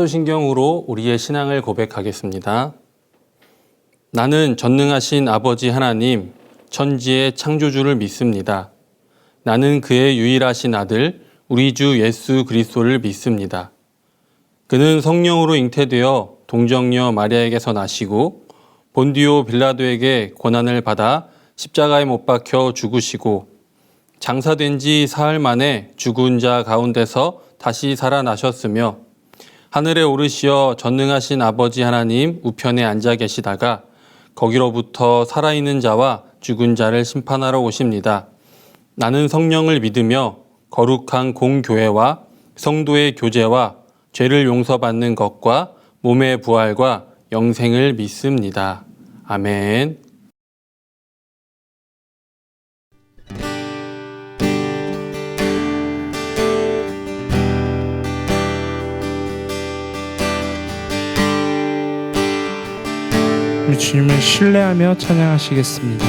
사도신경으로 우리의 신앙을 고백하겠습니다. 나는 전능하신 아버지 하나님, 천지의 창조주를 믿습니다. 나는 그의 유일하신 아들, 우리 주 예수 그리스도를 믿습니다. 그는 성령으로 잉태되어 동정녀 마리아에게서 나시고 본디오 빌라도에게 고난을 받아 십자가에 못 박혀 죽으시고 장사된 지 사흘 만에 죽은 자 가운데서 다시 살아나셨으며 하늘에 오르시어 전능하신 아버지 하나님 우편에 앉아 계시다가 거기로부터 살아있는 자와 죽은 자를 심판하러 오십니다. 나는 성령을 믿으며 거룩한 공교회와 성도의 교제와 죄를 용서받는 것과 몸의 부활과 영생을 믿습니다. 아멘. 우리 주님을 신뢰하며 찬양하시겠습니다.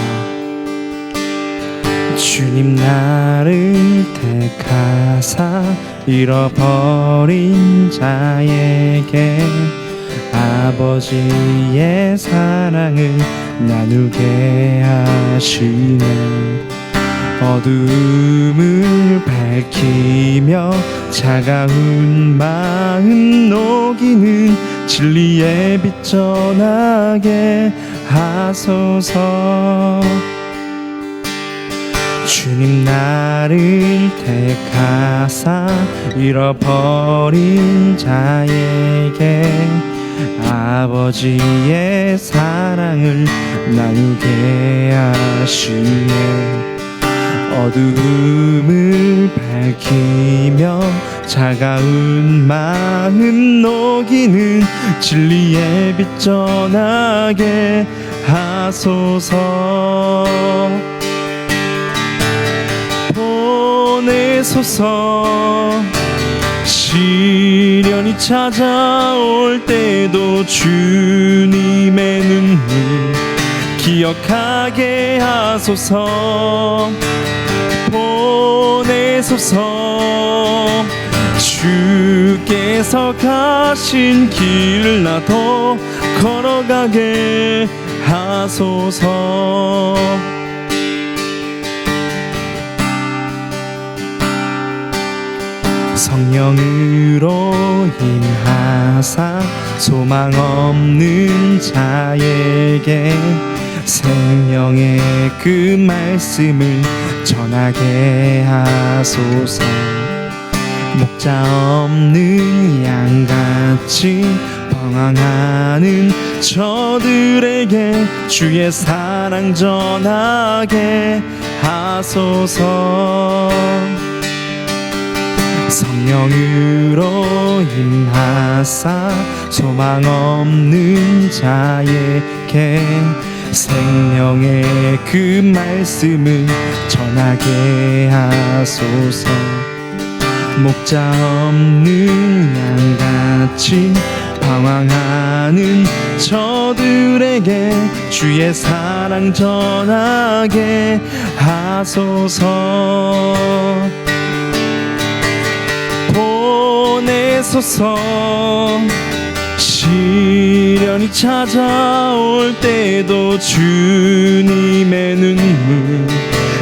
주님 나를 택하사 잃어버린 자에게 아버지의 사랑을 나누게 하시네. 어둠을 밝히며 차가운 마음 녹이는 진리의 빛 전하게 하소서. 주님 나를 택하사 잃어버린 자에게 아버지의 사랑을 나누게 하시네. 어둠을 밝히며 차가운 마음 녹이는 진리의 빛 전하게 하소서. 보내소서. 시련이 찾아올 때도 주님의 눈물 기억하게 하소서. 보내소서. 주께서 가신 길을 나도 걸어가게 하소서. 성령으로 인하사 소망 없는 자에게 생명의 그 말씀을 전하게 하소서. 목자 없는 양같이 방황하는 저들에게 주의 사랑 전하게 하소서. 성령으로 인하사 소망 없는 자에게 생명의 그 말씀을 전하게 하소서. 목자 없는 양같이 방황하는 저들에게 주의 사랑 전하게 하소서. 보내소서. 시련이 찾아올 때도 주님의 눈물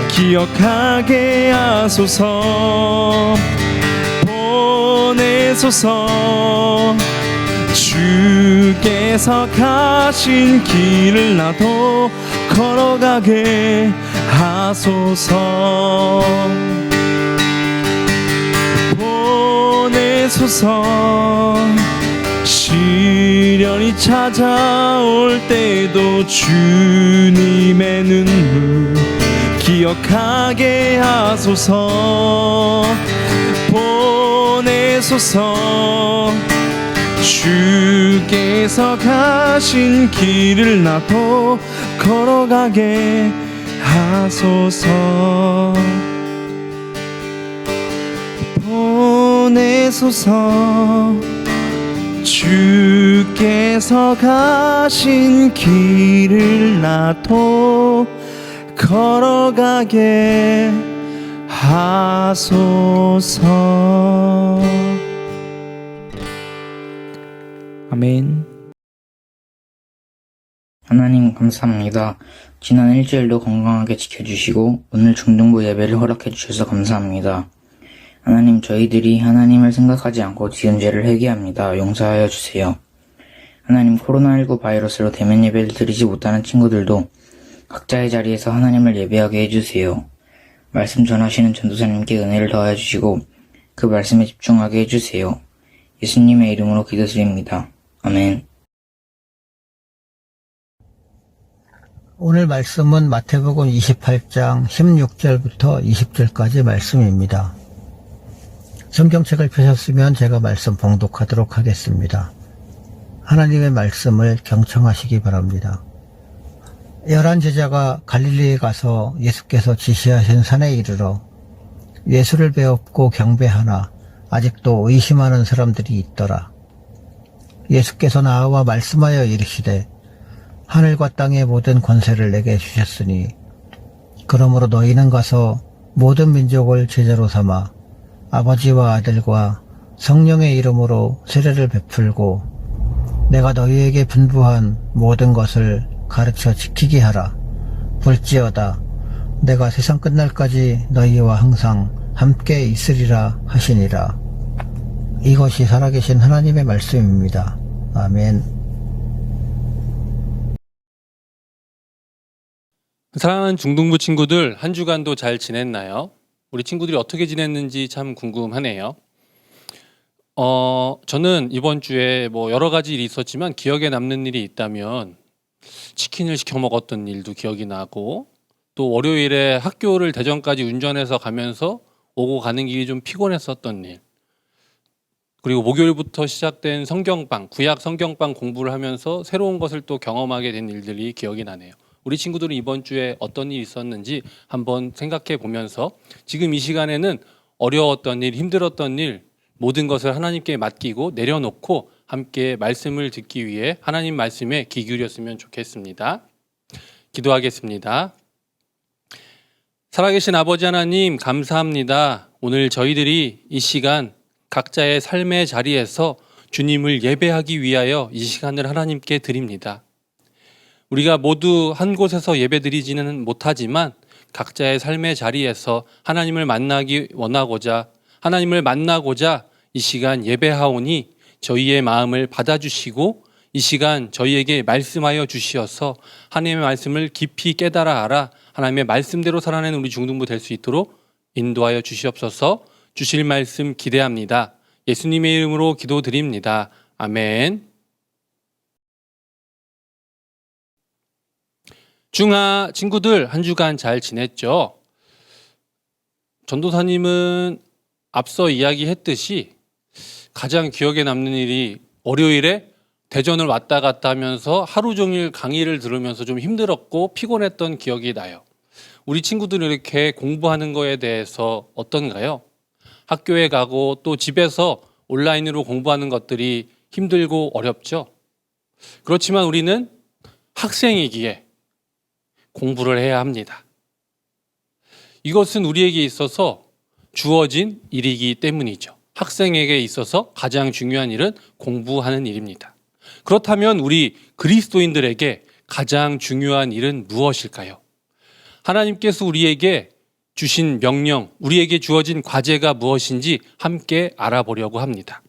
기억하게 하소서. 보내소서. 주께서 가신 길을 나도 걸어가게 하소서. 보내소서. 시련이 찾아올 때도 주님의 눈물 기억하게 하소서. 보내소서. 주께서 가신 길을 나도 걸어가게 하소서. 보내소서. 주께서 가신 길을 나도 걸어가게 하소서. 아멘. 하나님 감사합니다. 지난 일주일도 건강하게 지켜주시고 오늘 중등부 예배를 허락해 주셔서 감사합니다. 하나님, 저희들이 하나님을 생각하지 않고 지은 죄를 회개합니다. 용서하여 주세요. 하나님, 코로나19 바이러스로 대면 예배를 드리지 못하는 친구들도 각자의 자리에서 하나님을 예배하게 해주세요. 말씀 전하시는 전도사님께 은혜를 더하여 주시고 그 말씀에 집중하게 해주세요. 예수님의 이름으로 기도드립니다. 아멘. 오늘 말씀은 마태복음 28장 16절부터 20절까지 말씀입니다. 성경책을 펴셨으면 제가 말씀 봉독하도록 하겠습니다. 하나님의 말씀을 경청하시기 바랍니다. 11 제자가 갈릴리에 가서 예수께서 지시하신 산에 이르러 예수를 배웠고 경배하나 아직도 의심하는 사람들이 있더라. 예수께서 나와 말씀하여 이르시되 하늘과 땅의 모든 권세를 내게 주셨으니 그러므로 너희는 가서 모든 민족을 제자로 삼아 아버지와 아들과 성령의 이름으로 세례를 베풀고 내가 너희에게 분부한 모든 것을 가르쳐 지키게 하라. 볼지어다 내가 세상 끝날까지 너희와 항상 함께 있으리라 하시니라. 이것이 살아계신 하나님의 말씀입니다. 아멘. 사랑하는 중등부 친구들, 한 주간도 잘 지냈나요? 우리 친구들이 어떻게 지냈는지 참 궁금하네요. 저는 이번 주에 여러 가지 일이 있었지만 기억에 남는 일이 있다면 치킨을 시켜 먹었던 일도 기억이 나고, 또 월요일에 학교를 대전까지 운전해서 가면서 오고 가는 길이 좀 피곤했었던 일, 그리고 목요일부터 시작된 성경방, 구약 성경방 공부를 하면서 새로운 것을 또 경험하게 된 일들이 기억이 나네요. 우리 친구들은 이번 주에 어떤 일이 있었는지 한번 생각해 보면서 지금 이 시간에는 어려웠던 일, 힘들었던 일 모든 것을 하나님께 맡기고 내려놓고 함께 말씀을 듣기 위해 하나님 말씀에 귀 기울였으면 좋겠습니다. 기도하겠습니다. 살아계신 아버지 하나님, 감사합니다. 오늘 저희들이 이 시간 각자의 삶의 자리에서 주님을 예배하기 위하여 이 시간을 하나님께 드립니다. 우리가 모두 한 곳에서 예배드리지는 못하지만 각자의 삶의 자리에서 하나님을 만나기 원하고자, 하나님을 만나고자 이 시간 예배하오니 저희의 마음을 받아주시고 이 시간 저희에게 말씀하여 주시어서 하나님의 말씀을 깊이 깨달아 알아 하나님의 말씀대로 살아내는 우리 중등부 될 수 있도록 인도하여 주시옵소서. 주실 말씀 기대합니다. 예수님의 이름으로 기도드립니다. 아멘. 중하 친구들, 한 주간 잘 지냈죠? 전도사님은 앞서 이야기했듯이 가장 기억에 남는 일이 월요일에 대전을 왔다 갔다 하면서 하루 종일 강의를 들으면서 좀 힘들었고 피곤했던 기억이 나요. 우리 친구들은 이렇게 공부하는 거에 대해서 어떤가요? 학교에 가고 또 집에서 온라인으로 공부하는 것들이 힘들고 어렵죠? 그렇지만 우리는 학생이기에 공부를 해야 합니다. 이것은 우리에게 있어서 주어진 일이기 때문이죠. 학생에게 있어서 가장 중요한 일은 공부하는 일입니다. 그렇다면 우리 그리스도인들에게 가장 중요한 일은 무엇일까요? 하나님께서 우리에게 주신 명령, 우리에게 주어진 과제가 무엇인지 함께 알아보려고 합니다.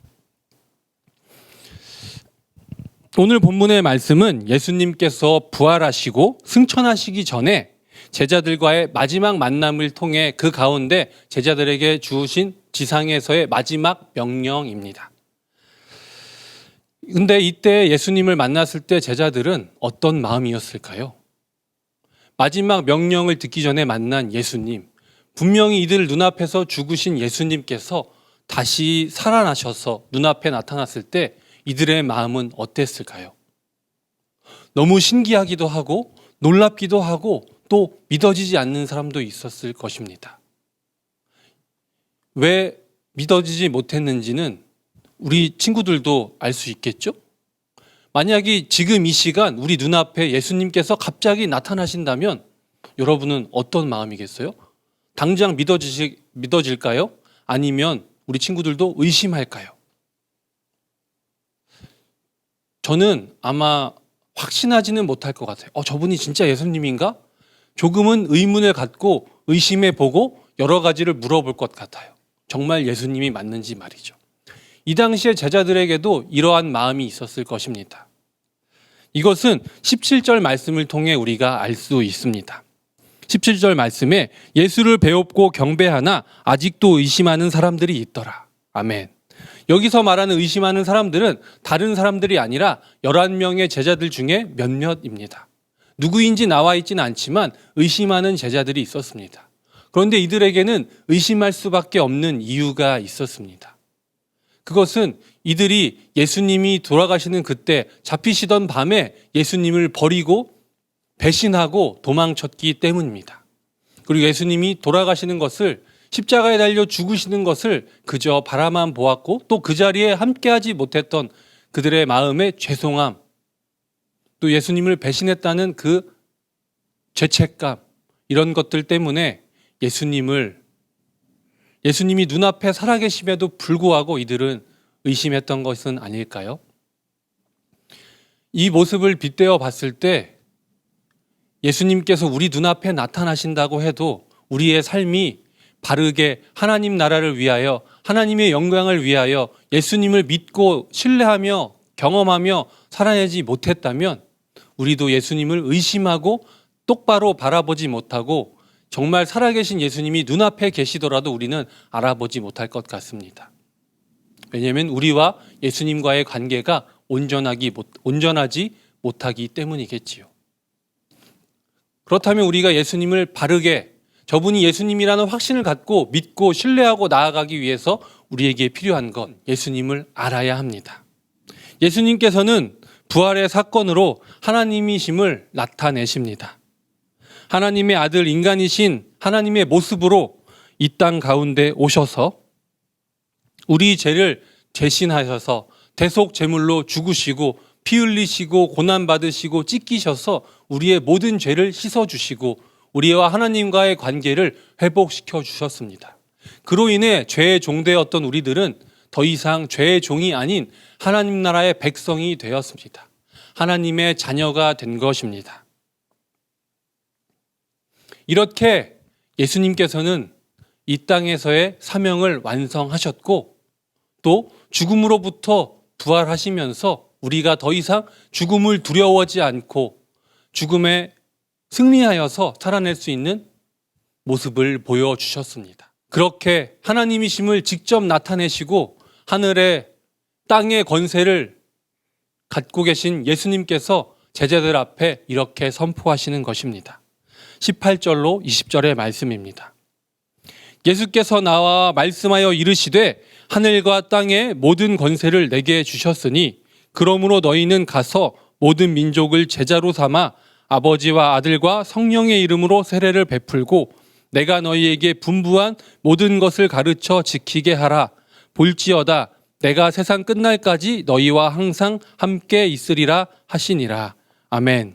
오늘 본문의 말씀은 예수님께서 부활하시고 승천하시기 전에 제자들과의 마지막 만남을 통해 그 가운데 제자들에게 주신 지상에서의 마지막 명령입니다. 근데 이때 예수님을 만났을 때 제자들은 어떤 마음이었을까요? 마지막 명령을 듣기 전에 만난 예수님, 분명히 이들 눈앞에서 죽으신 예수님께서 다시 살아나셔서 눈앞에 나타났을 때 이들의 마음은 어땠을까요? 너무 신기하기도 하고 놀랍기도 하고 또 믿어지지 않는 사람도 있었을 것입니다. 왜 믿어지지 못했는지는 우리 친구들도 알 수 있겠죠? 만약에 지금 이 시간 우리 눈앞에 예수님께서 갑자기 나타나신다면 여러분은 어떤 마음이겠어요? 당장 믿어질까요? 아니면 우리 친구들도 의심할까요? 저는 아마 확신하지는 못할 것 같아요. 저분이 진짜 예수님인가? 조금은 의문을 갖고 의심해 보고 여러 가지를 물어볼 것 같아요. 정말 예수님이 맞는지 말이죠. 이 당시의 제자들에게도 이러한 마음이 있었을 것입니다. 이것은 17절 말씀을 통해 우리가 알 수 있습니다. 17절 말씀에 예수를 배웁고 경배하나 아직도 의심하는 사람들이 있더라. 아멘. 여기서 말하는 의심하는 사람들은 다른 사람들이 아니라 11명의 제자들 중에 몇몇입니다. 누구인지 나와 있지는 않지만 의심하는 제자들이 있었습니다. 그런데 이들에게는 의심할 수밖에 없는 이유가 있었습니다. 그것은 이들이 예수님이 돌아가시는 그때 잡히시던 밤에 예수님을 버리고 배신하고 도망쳤기 때문입니다. 그리고 예수님이 돌아가시는 것을 십자가에 달려 죽으시는 것을 그저 바라만 보았고 또 그 자리에 함께하지 못했던 그들의 마음의 죄송함, 또 예수님을 배신했다는 그 죄책감, 이런 것들 때문에 예수님이 눈앞에 살아계심에도 불구하고 이들은 의심했던 것은 아닐까요? 이 모습을 빗대어 봤을 때 예수님께서 우리 눈앞에 나타나신다고 해도 우리의 삶이 바르게 하나님 나라를 위하여 하나님의 영광을 위하여 예수님을 믿고 신뢰하며 경험하며 살아내지 못했다면 우리도 예수님을 의심하고 똑바로 바라보지 못하고 정말 살아계신 예수님이 눈앞에 계시더라도 우리는 알아보지 못할 것 같습니다. 왜냐하면 우리와 예수님과의 관계가 온전하지 못하기 때문이겠지요. 그렇다면 우리가 예수님을 바르게 저분이 예수님이라는 확신을 갖고 믿고 신뢰하고 나아가기 위해서 우리에게 필요한 건 예수님을 알아야 합니다. 예수님께서는 부활의 사건으로 하나님이심을 나타내십니다. 하나님의 아들 인간이신 하나님의 모습으로 이 땅 가운데 오셔서 우리 죄를 대신하셔서 대속 제물로 죽으시고 피 흘리시고 고난받으시고 찢기셔서 우리의 모든 죄를 씻어주시고 우리와 하나님과의 관계를 회복시켜 주셨습니다. 그로 인해 죄의 종되었던 우리들은 더 이상 죄의 종이 아닌 하나님 나라의 백성이 되었습니다. 하나님의 자녀가 된 것입니다. 이렇게 예수님께서는 이 땅에서의 사명을 완성하셨고 또 죽음으로부터 부활하시면서 우리가 더 이상 죽음을 두려워하지 않고 죽음에 승리하여서 살아낼 수 있는 모습을 보여주셨습니다. 그렇게 하나님이심을 직접 나타내시고 하늘의 땅의 권세를 갖고 계신 예수님께서 제자들 앞에 이렇게 선포하시는 것입니다. 18절로 20절의 말씀입니다. 예수께서 나와 말씀하여 이르시되 하늘과 땅의 모든 권세를 내게 주셨으니 그러므로 너희는 가서 모든 민족을 제자로 삼아 아버지와 아들과 성령의 이름으로 세례를 베풀고 내가 너희에게 분부한 모든 것을 가르쳐 지키게 하라. 볼지어다 내가 세상 끝날까지 너희와 항상 함께 있으리라 하시니라. 아멘.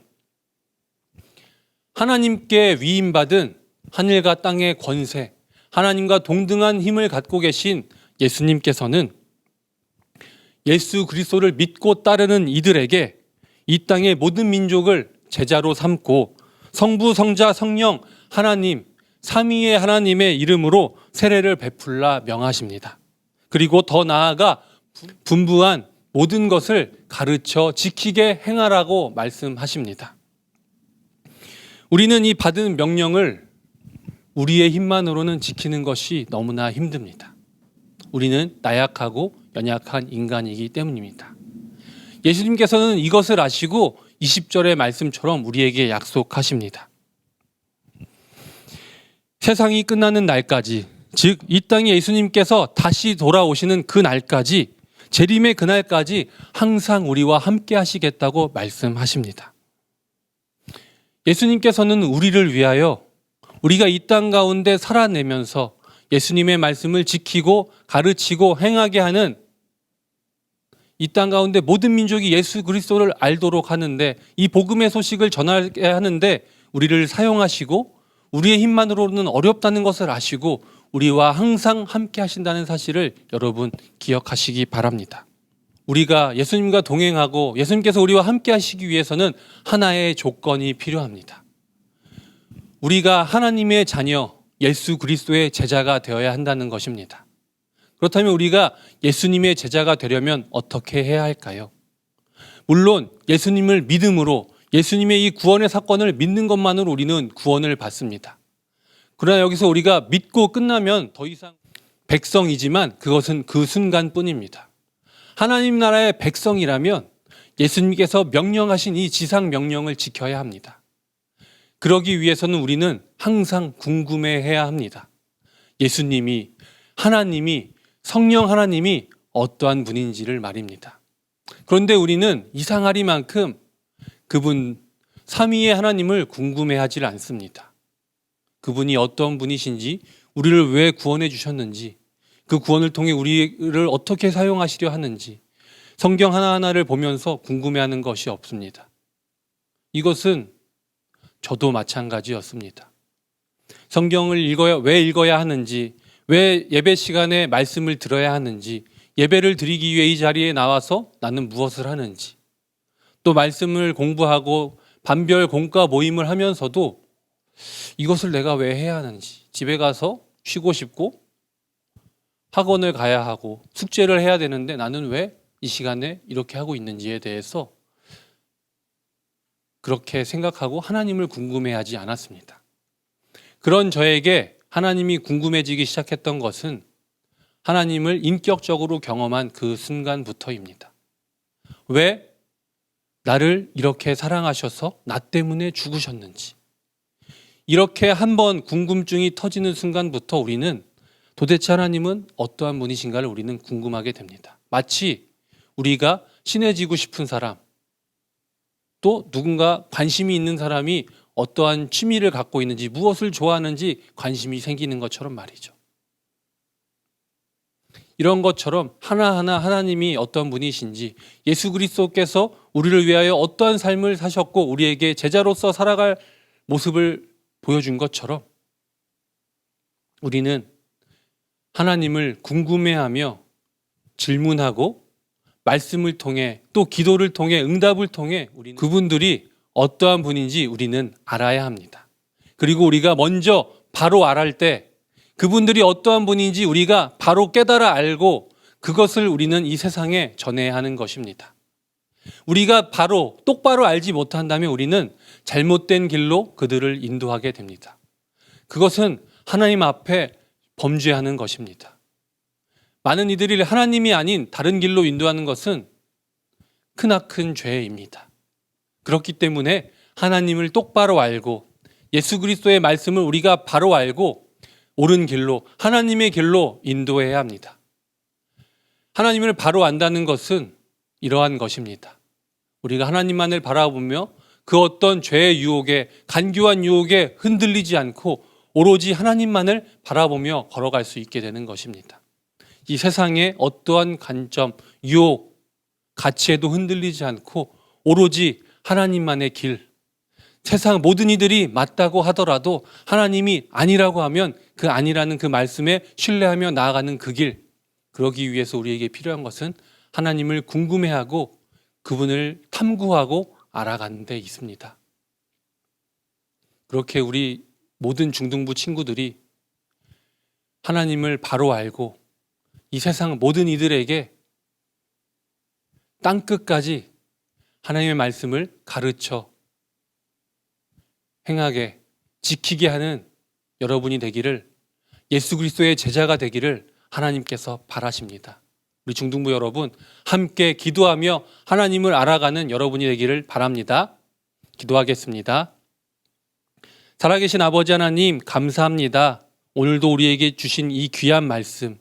하나님께 위임받은 하늘과 땅의 권세, 하나님과 동등한 힘을 갖고 계신 예수님께서는 예수 그리스도를 믿고 따르는 이들에게 이 땅의 모든 민족을 제자로 삼고 성부, 성자, 성령, 하나님, 삼위의 하나님의 이름으로 세례를 베풀라 명하십니다. 그리고 더 나아가 분부한 모든 것을 가르쳐 지키게 행하라고 말씀하십니다. 우리는 이 받은 명령을 우리의 힘만으로는 지키는 것이 너무나 힘듭니다. 우리는 나약하고 연약한 인간이기 때문입니다. 예수님께서는 이것을 아시고 20절의 말씀처럼 우리에게 약속하십니다. 세상이 끝나는 날까지, 즉 이 땅에 예수님께서 다시 돌아오시는 그 날까지, 재림의 그날까지 항상 우리와 함께 하시겠다고 말씀하십니다. 예수님께서는 우리를 위하여 우리가 이 땅 가운데 살아내면서 예수님의 말씀을 지키고 가르치고 행하게 하는 이 땅 가운데 모든 민족이 예수 그리스도를 알도록 하는데 이 복음의 소식을 전하게 하는데 우리를 사용하시고 우리의 힘만으로는 어렵다는 것을 아시고 우리와 항상 함께 하신다는 사실을 여러분 기억하시기 바랍니다. 우리가 예수님과 동행하고 예수님께서 우리와 함께 하시기 위해서는 하나의 조건이 필요합니다. 우리가 하나님의 자녀, 예수 그리스도의 제자가 되어야 한다는 것입니다. 그렇다면 우리가 예수님의 제자가 되려면 어떻게 해야 할까요? 물론 예수님을 믿음으로 예수님의 이 구원의 사건을 믿는 것만으로 우리는 구원을 받습니다. 그러나 여기서 우리가 믿고 끝나면 더 이상 백성이지만 그것은 그 순간뿐입니다. 하나님 나라의 백성이라면 예수님께서 명령하신 이 지상 명령을 지켜야 합니다. 그러기 위해서는 우리는 항상 궁금해해야 합니다. 예수님이, 하나님이, 성령 하나님이 어떠한 분인지를 말입니다. 그런데 우리는 이상하리만큼 그분 삼위의 하나님을 궁금해하지 않습니다. 그분이 어떤 분이신지, 우리를 왜 구원해 주셨는지, 그 구원을 통해 우리를 어떻게 사용하시려 하는지 성경 하나하나를 보면서 궁금해하는 것이 없습니다. 이것은 저도 마찬가지였습니다. 성경을 왜 읽어야 하는지, 왜 예배 시간에 말씀을 들어야 하는지, 예배를 드리기 위해 이 자리에 나와서 나는 무엇을 하는지, 또 말씀을 공부하고 반별 공과 모임을 하면서도 이것을 내가 왜 해야 하는지, 집에 가서 쉬고 싶고 학원을 가야 하고 숙제를 해야 되는데 나는 왜 이 시간에 이렇게 하고 있는지에 대해서 그렇게 생각하고 하나님을 궁금해하지 않았습니다. 그런 저에게 하나님이 궁금해지기 시작했던 것은 하나님을 인격적으로 경험한 그 순간부터입니다. 왜 나를 이렇게 사랑하셔서 나 때문에 죽으셨는지, 이렇게 한번 궁금증이 터지는 순간부터 우리는 도대체 하나님은 어떠한 분이신가를 우리는 궁금하게 됩니다. 마치 우리가 친해지고 싶은 사람, 또 누군가 관심이 있는 사람이 어떠한 취미를 갖고 있는지, 무엇을 좋아하는지 관심이 생기는 것처럼 말이죠. 이런 것처럼 하나하나 하나님이 어떤 분이신지, 예수 그리스도께서 우리를 위하여 어떠한 삶을 사셨고 우리에게 제자로서 살아갈 모습을 보여준 것처럼 우리는 하나님을 궁금해하며 질문하고 말씀을 통해 또 기도를 통해 응답을 통해 우리는 그분들이 어떠한 분인지 우리는 알아야 합니다. 그리고 우리가 먼저 바로 알할 때 그분들이 어떠한 분인지 우리가 바로 깨달아 알고 그것을 우리는 이 세상에 전해야 하는 것입니다. 우리가 바로 똑바로 알지 못한다면 우리는 잘못된 길로 그들을 인도하게 됩니다. 그것은 하나님 앞에 범죄하는 것입니다. 많은 이들이 하나님이 아닌 다른 길로 인도하는 것은 크나큰 죄입니다. 그렇기 때문에 하나님을 똑바로 알고 예수 그리스도의 말씀을 우리가 바로 알고 옳은 길로, 하나님의 길로 인도해야 합니다. 하나님을 바로 안다는 것은 이러한 것입니다. 우리가 하나님만을 바라보며 그 어떤 죄의 유혹에, 간교한 유혹에 흔들리지 않고 오로지 하나님만을 바라보며 걸어갈 수 있게 되는 것입니다. 이 세상의 어떠한 관점, 유혹, 가치에도 흔들리지 않고 오로지 하나님만의 길, 세상 모든 이들이 맞다고 하더라도 하나님이 아니라고 하면 그 아니라는 그 말씀에 신뢰하며 나아가는 그 길, 그러기 위해서 우리에게 필요한 것은 하나님을 궁금해하고 그분을 탐구하고 알아가는 데 있습니다. 그렇게 우리 모든 중등부 친구들이 하나님을 바로 알고 이 세상 모든 이들에게 땅끝까지 하나님의 말씀을 가르쳐 행하게, 지키게 하는 여러분이 되기를, 예수 그리스도의 제자가 되기를 하나님께서 바라십니다. 우리 중등부 여러분 함께 기도하며 하나님을 알아가는 여러분이 되기를 바랍니다. 기도하겠습니다. 살아계신 아버지 하나님 감사합니다. 오늘도 우리에게 주신 이 귀한 말씀,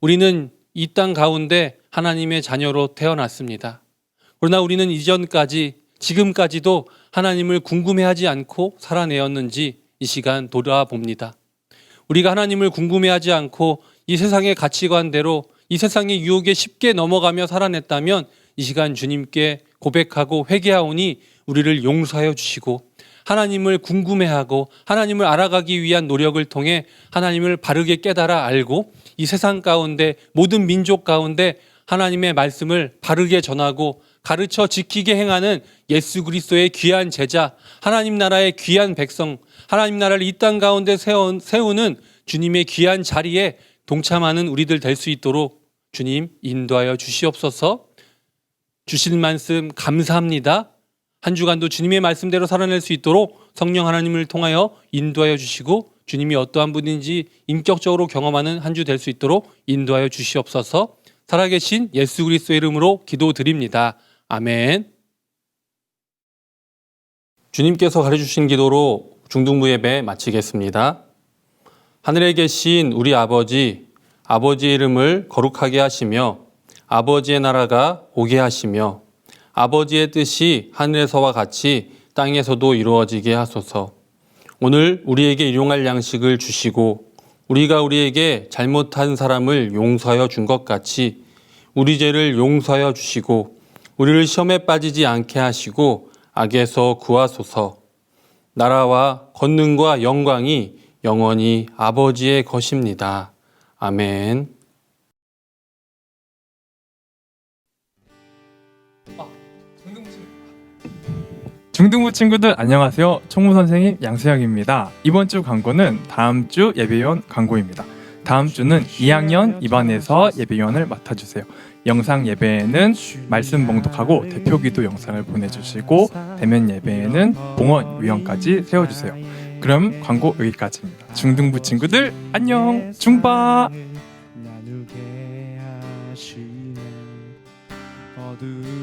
우리는 이 땅 가운데 하나님의 자녀로 태어났습니다. 그러나 우리는 이전까지 지금까지도 하나님을 궁금해하지 않고 살아내었는지 이 시간 돌아봅니다. 우리가 하나님을 궁금해하지 않고 이 세상의 가치관대로 이 세상의 유혹에 쉽게 넘어가며 살아냈다면 이 시간 주님께 고백하고 회개하오니 우리를 용서하여 주시고 하나님을 궁금해하고 하나님을 알아가기 위한 노력을 통해 하나님을 바르게 깨달아 알고 이 세상 가운데 모든 민족 가운데 하나님의 말씀을 바르게 전하고 가르쳐 지키게 행하는 예수 그리스도의 귀한 제자, 하나님 나라의 귀한 백성, 하나님 나라를 이 땅 가운데 세우는 주님의 귀한 자리에 동참하는 우리들 될 수 있도록 주님 인도하여 주시옵소서. 주실 말씀 감사합니다. 한 주간도 주님의 말씀대로 살아낼 수 있도록 성령 하나님을 통하여 인도하여 주시고 주님이 어떠한 분인지 인격적으로 경험하는 한 주 될 수 있도록 인도하여 주시옵소서. 살아계신 예수 그리스도의 이름으로 기도드립니다. 아멘. 주님께서 가르쳐주신 기도로 중등부 예배 마치겠습니다. 하늘에 계신 우리 아버지, 아버지의 이름을 거룩하게 하시며 아버지의 나라가 오게 하시며 아버지의 뜻이 하늘에서와 같이 땅에서도 이루어지게 하소서. 오늘 우리에게 일용할 양식을 주시고 우리가 우리에게 잘못한 사람을 용서하여 준 것 같이 우리 죄를 용서하여 주시고 우리를 시험에 빠지지 않게 하시고 악에서 구하소서. 나라와 권능과 영광이 영원히 아버지의 것입니다. 아멘. 중등부 친구들 안녕하세요. 총무 선생님 양수혁입니다. 이번 주 광고는 다음 주 예배위원 광고입니다. 다음 주는 2학년 2반에서 예배위원을 맡아주세요. 영상 예배에는 말씀 봉독하고 대표기도 영상을 보내주시고 대면 예배에는 봉헌 위원까지 세워주세요. 그럼 광고 여기까지입니다. 중등부 친구들 안녕. 중바. 나누게 하시네. 어두운